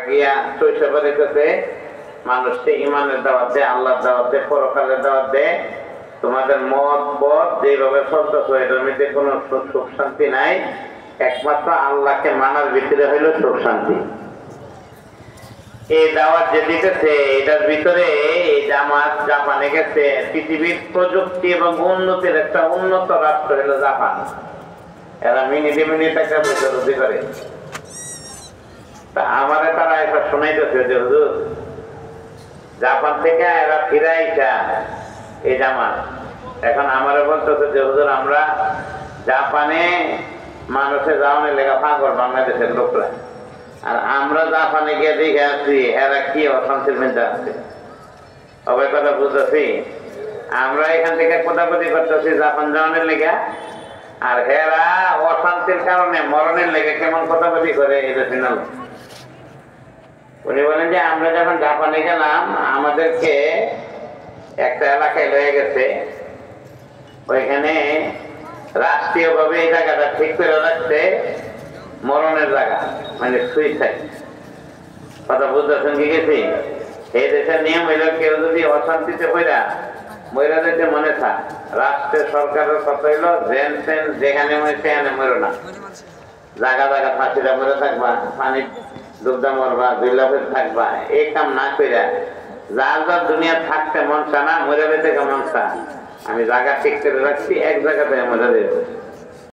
গিয়া শৈশবের কাছে মানুষকে ইমানের দাওয়াত দেয়, আল্লাহর দাওয়াত দেয়, পরকালের দাওয়াত দেয়। তোমাদের মত পথ যেভাবে চলতেছ এটার মধ্যে কোনো সুখ শান্তি নাই, একমাত্র আল্লাহকে মানার ভিতরে হইল সুখ শান্তি। এই দাওয়াত যে দিতেছে এটার ভিতরে এই জামাত জাপানে গেছে। পৃথিবীর প্রযুক্তি এবং উন্নতির একটা উন্নত রাষ্ট্র হলো জাপান। এরা মিনিটে মিনিটে একটা প্রতিরোধী করে। আমাদের তারা এটা শোনাইতেছে যে হুজুর জাপান থেকে এরা ফিরাইছা এই জামাত, এখন আমারে বলতেছে যে হুজুর আমরা জাপানে মানুষের যাওয়ানোর লেখা পাগল বাংলাদেশের লোকরা, আর আমরা জাপানে গিয়ে দেখে আসছি এরা কি অশান্তির মধ্যে আছে। সবাই কথা বুঝতেছি, আমরা এখান থেকে কোদাকুদি করতেছি জাপান যাওয়ানোর লেখা, আর হেরা অশান্তির কারণে মরণের লেগে কেমন কোদাকুদি করে এটা শুনাল। উনি বলেন যে আমরা যখন জাপানে গেলাম আমাদেরকে একটা এলাকায় লয়ে গেছে, ওইখানে রাষ্ট্রীয় ভাবে এই জায়গাটা ঠিক করে রাখছে মরণের জায়গা, মানে সুইসাইড। কথা বুঝতেছেন কি গেছি? এই দেশের নিয়ম হইল কেউ যদি অশান্তিতে হইরা মহিলা যেতে মনে থাক, রাষ্ট্রের সরকারের কথা হইল যেন তেন যেখানে মনে সেখানে মরো না, জায়গা জায়গা ফাঁসিটা মরে থাকবা, পানি ডুবদা মরবা, দুর্লাভে থাকবা, এই কাম না কইরা যার যার দুনিয়া থাকতে মনসা না মরে যেতে মনসা, আমি জায়গা ঠিক করে রাখছি এক জায়গাতে মরে যেতে।